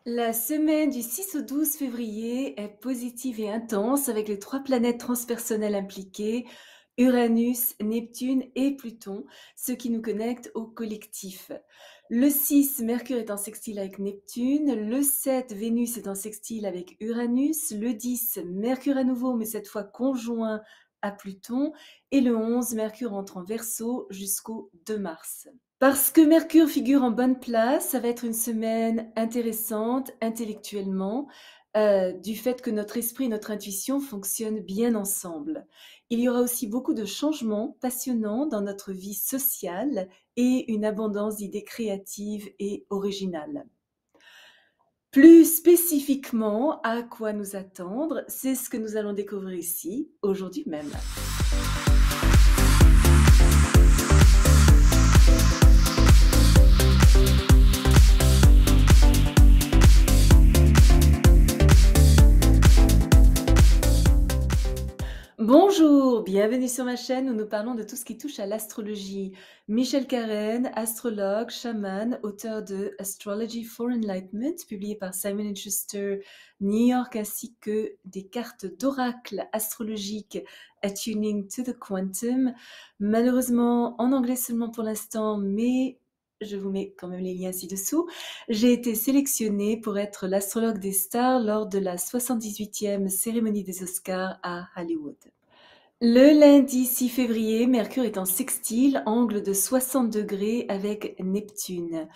La semaine du 6 au 12 février est positive et intense avec les 3 planètes transpersonnelles impliquées, Uranus, Neptune et Pluton, ce qui nous connecte au collectif. Le 6, Mercure est en sextile avec Neptune, le 7, Vénus est en sextile avec Uranus, le 10, Mercure à nouveau, mais cette fois conjoint à Pluton, et le 11, Mercure entre en Verseau jusqu'au 2 mars. Parce que Mercure figure en bonne place, ça va être une semaine intéressante intellectuellement, du fait que notre esprit et notre intuition fonctionnent bien ensemble. Il y aura aussi beaucoup de changements passionnants dans notre vie sociale et une abondance d'idées créatives et originales. Plus spécifiquement, à quoi nous attendre, c'est ce que nous allons découvrir ici, aujourd'hui même. Bonjour, bienvenue sur ma chaîne où nous parlons de tout ce qui touche à l'astrologie. Michel Carène, astrologue, chaman, auteur de Astrology for Enlightenment, publié par Simon & Schuster, New York, ainsi que des cartes d'oracle astrologique Attuning to the Quantum. Malheureusement, en anglais seulement pour l'instant, mais je vous mets quand même les liens ci-dessous. J'ai été sélectionnée pour être l'astrologue des stars lors de la 78e cérémonie des Oscars à Hollywood. Le lundi 6 février, Mercure est en sextile, angle de 60 degrés avec Neptune.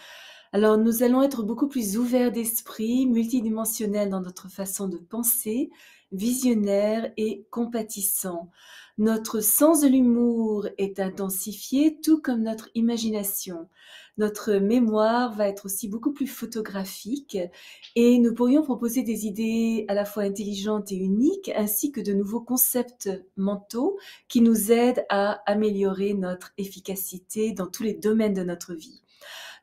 Alors nous allons être beaucoup plus ouverts d'esprit, multidimensionnels dans notre façon de penser, visionnaires et compatissants. Notre sens de l'humour est intensifié, tout comme notre imagination. Notre mémoire va être aussi beaucoup plus photographique et nous pourrions proposer des idées à la fois intelligentes et uniques, ainsi que de nouveaux concepts mentaux qui nous aident à améliorer notre efficacité dans tous les domaines de notre vie.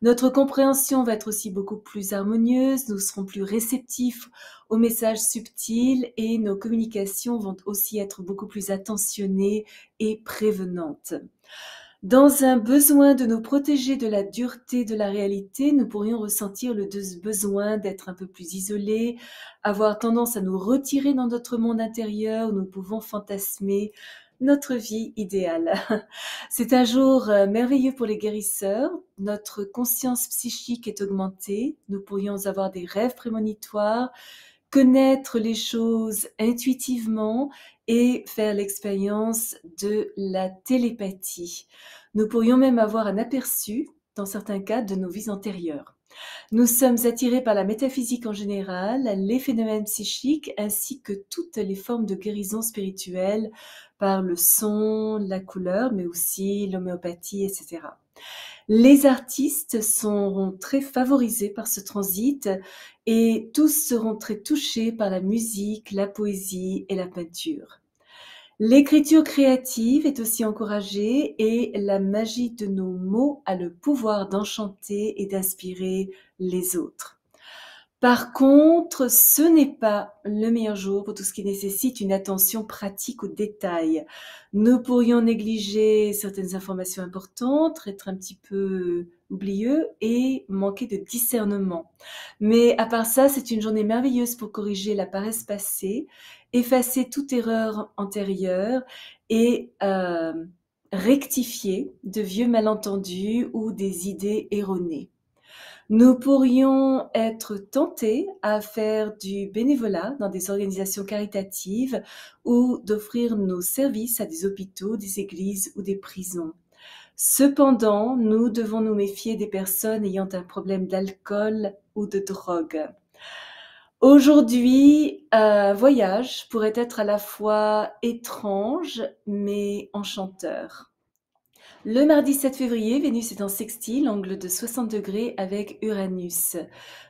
Notre compréhension va être aussi beaucoup plus harmonieuse, nous serons plus réceptifs aux messages subtils et nos communications vont aussi être beaucoup plus attentionnées et prévenantes. Dans un besoin de nous protéger de la dureté de la réalité, nous pourrions ressentir le besoin d'être un peu plus isolés, avoir tendance à nous retirer dans notre monde intérieur où nous pouvons fantasmer notre vie idéale. C'est un jour merveilleux pour les guérisseurs. Notre conscience psychique est augmentée. Nous pourrions avoir des rêves prémonitoires, connaître les choses intuitivement et faire l'expérience de la télépathie. Nous pourrions même avoir un aperçu, dans certains cas, de nos vies antérieures. Nous sommes attirés par la métaphysique en général, les phénomènes psychiques ainsi que toutes les formes de guérison spirituelle par le son, la couleur, mais aussi l'homéopathie, etc. Les artistes seront très favorisés par ce transit et tous seront très touchés par la musique, la poésie et la peinture. L'écriture créative est aussi encouragée et la magie de nos mots a le pouvoir d'enchanter et d'inspirer les autres. Par contre, ce n'est pas le meilleur jour pour tout ce qui nécessite une attention pratique aux détails. Nous pourrions négliger certaines informations importantes, être un petit peu oublieux et manquer de discernement. Mais à part ça, c'est une journée merveilleuse pour corriger la paresse passée, effacer toute erreur antérieure et rectifier de vieux malentendus ou des idées erronées. Nous pourrions être tentés à faire du bénévolat dans des organisations caritatives ou d'offrir nos services à des hôpitaux, des églises ou des prisons. Cependant, nous devons nous méfier des personnes ayant un problème d'alcool ou de drogue. Aujourd'hui, un voyage pourrait être à la fois étrange mais enchanteur. Le mardi 7 février, Vénus est en sextile, angle de 60 degrés avec Uranus.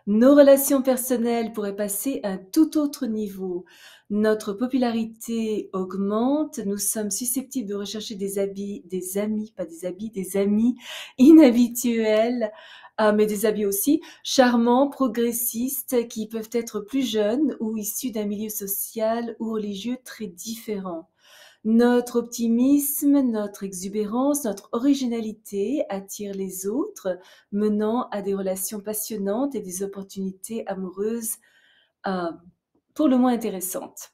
Nos relations personnelles pourraient passer à un tout autre niveau. Notre popularité augmente, nous sommes susceptibles de rechercher des amis inhabituels, mais des habits aussi, charmants, progressistes, qui peuvent être plus jeunes ou issus d'un milieu social ou religieux très différent. Notre optimisme, notre exubérance, notre originalité attirent les autres, menant à des relations passionnantes et des opportunités amoureuses euh, pour le moins intéressantes.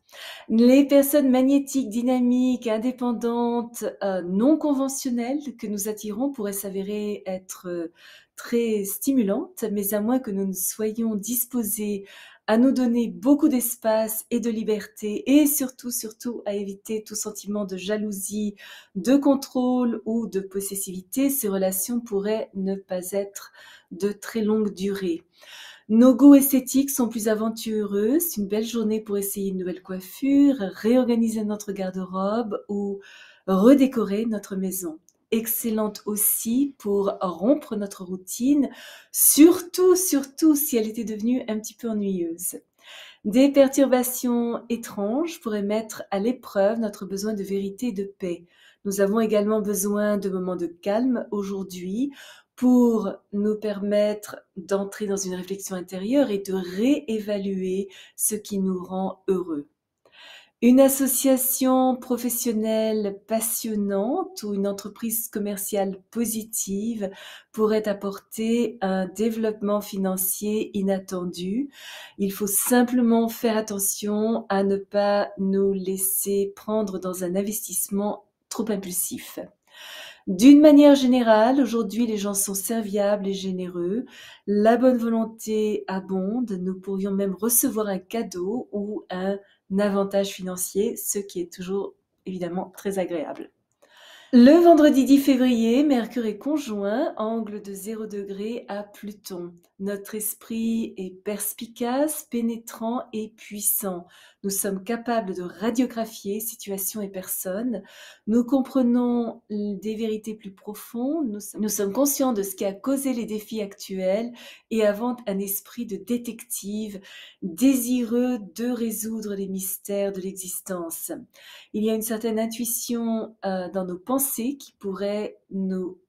Les personnes magnétiques, dynamiques, indépendantes, non conventionnelles que nous attirons pourraient s'avérer être très stimulantes, mais à moins que nous ne soyons disposés à nous donner beaucoup d'espace et de liberté et surtout à éviter tout sentiment de jalousie, de contrôle ou de possessivité, ces relations pourraient ne pas être de très longue durée. Nos goûts esthétiques sont plus aventureux, c'est une belle journée pour essayer une nouvelle coiffure, réorganiser notre garde-robe ou redécorer notre maison. Excellente aussi pour rompre notre routine, surtout si elle était devenue un petit peu ennuyeuse. Des perturbations étranges pourraient mettre à l'épreuve notre besoin de vérité et de paix. Nous avons également besoin de moments de calme aujourd'hui pour nous permettre d'entrer dans une réflexion intérieure et de réévaluer ce qui nous rend heureux. Une association professionnelle passionnante ou une entreprise commerciale positive pourrait apporter un développement financier inattendu. Il faut simplement faire attention à ne pas nous laisser prendre dans un investissement trop impulsif. D'une manière générale, aujourd'hui, les gens sont serviables et généreux. La bonne volonté abonde. Nous pourrions même recevoir un cadeau ou un avantage financier, ce qui est toujours évidemment très agréable. Le vendredi 10 février, Mercure est conjoint, angle de 0 degré à Pluton. Notre esprit est perspicace, pénétrant et puissant. Nous sommes capables de radiographier situations et personnes. Nous comprenons des vérités plus profondes. Nous sommes conscients de ce qui a causé les défis actuels et avons un esprit de détective, désireux de résoudre les mystères de l'existence. Il y a une certaine intuition dans nos pensées qui pourrait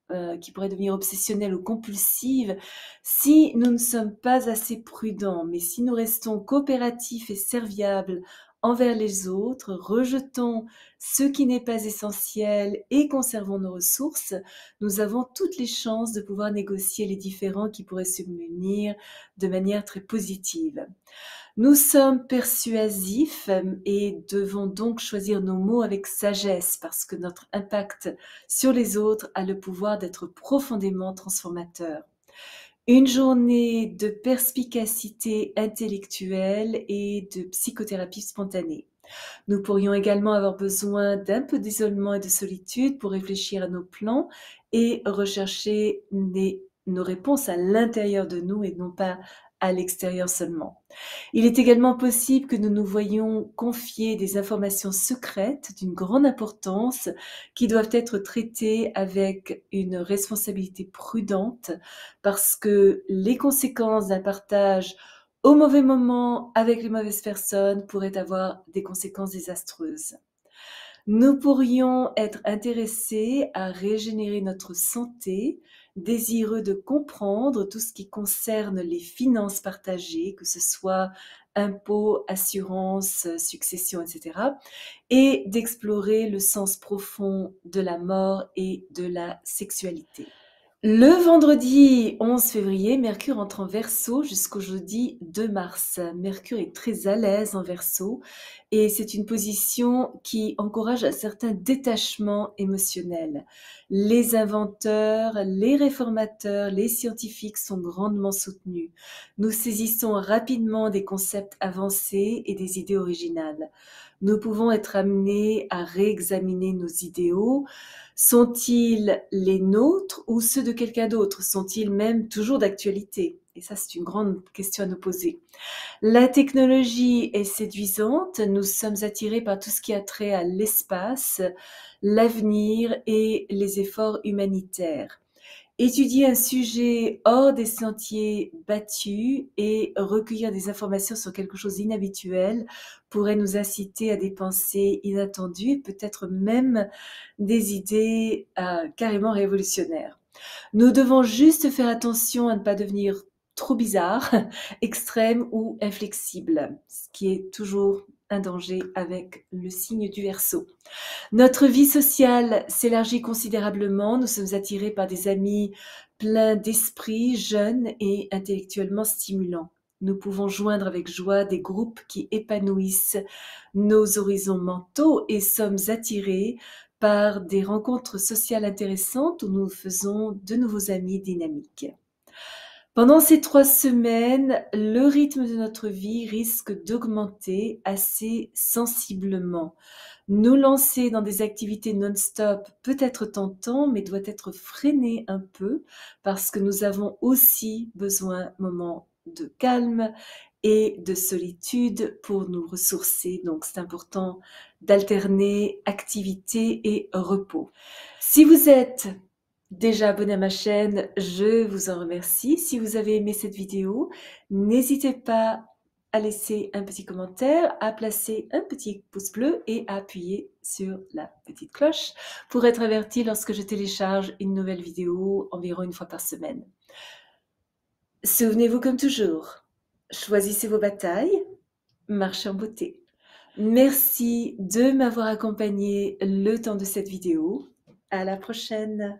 devenir obsessionnelle ou compulsive si nous ne sommes pas assez prudents. Mais si nous restons coopératifs et serviables envers les autres, rejetons ce qui n'est pas essentiel et conservons nos ressources, nous avons toutes les chances de pouvoir négocier les différends qui pourraient se munir de manière très positive. Nous sommes persuasifs et devons donc choisir nos mots avec sagesse parce que notre impact sur les autres a le pouvoir d'être profondément transformateur. Une journée de perspicacité intellectuelle et de psychothérapie spontanée. Nous pourrions également avoir besoin d'un peu d'isolement et de solitude pour réfléchir à nos plans et rechercher nos réponses à l'intérieur de nous et non pas à l'extérieur seulement. Il est également possible que nous nous voyions confier des informations secrètes d'une grande importance qui doivent être traitées avec une responsabilité prudente parce que les conséquences d'un partage au mauvais moment avec les mauvaises personnes pourraient avoir des conséquences désastreuses. Nous pourrions être intéressés à régénérer notre santé, désireux de comprendre tout ce qui concerne les finances partagées, que ce soit impôts, assurances, succession, etc., et d'explorer le sens profond de la mort et de la sexualité. Le vendredi 11 février, Mercure entre en Verseau jusqu'au jeudi 2 mars. Mercure est très à l'aise en Verseau et c'est une position qui encourage un certain détachement émotionnel. Les inventeurs, les réformateurs, les scientifiques sont grandement soutenus. Nous saisissons rapidement des concepts avancés et des idées originales. Nous pouvons être amenés à réexaminer nos idéaux. Sont-ils les nôtres ou ceux de quelqu'un d'autre? Sont-ils même toujours d'actualité? Et ça, c'est une grande question à nous poser. La technologie est séduisante. Nous sommes attirés par tout ce qui a trait à l'espace, l'avenir et les efforts humanitaires. Étudier un sujet hors des sentiers battus et recueillir des informations sur quelque chose d'inhabituel pourrait nous inciter à des pensées inattendues, peut-être même des idées carrément révolutionnaires. Nous devons juste faire attention à ne pas devenir trop bizarre, extrême ou inflexible, ce qui est toujours un danger avec le signe du Verseau. Notre vie sociale s'élargit considérablement. Nous sommes attirés par des amis pleins d'esprit, jeunes et intellectuellement stimulants. Nous pouvons joindre avec joie des groupes qui épanouissent nos horizons mentaux et sommes attirés par des rencontres sociales intéressantes où nous faisons de nouveaux amis dynamiques. Pendant ces 3 semaines, le rythme de notre vie risque d'augmenter assez sensiblement. Nous lancer dans des activités non-stop peut être tentant, mais doit être freiné un peu parce que nous avons aussi besoin de moments de calme et de solitude pour nous ressourcer. Donc, c'est important d'alterner activité et repos. Si vous êtes déjà abonné à ma chaîne, je vous en remercie. Si vous avez aimé cette vidéo, n'hésitez pas à laisser un petit commentaire, à placer un petit pouce bleu et à appuyer sur la petite cloche pour être averti lorsque je télécharge une nouvelle vidéo environ une fois par semaine. Souvenez-vous comme toujours, choisissez vos batailles, marchez en beauté. Merci de m'avoir accompagné le temps de cette vidéo. À la prochaine!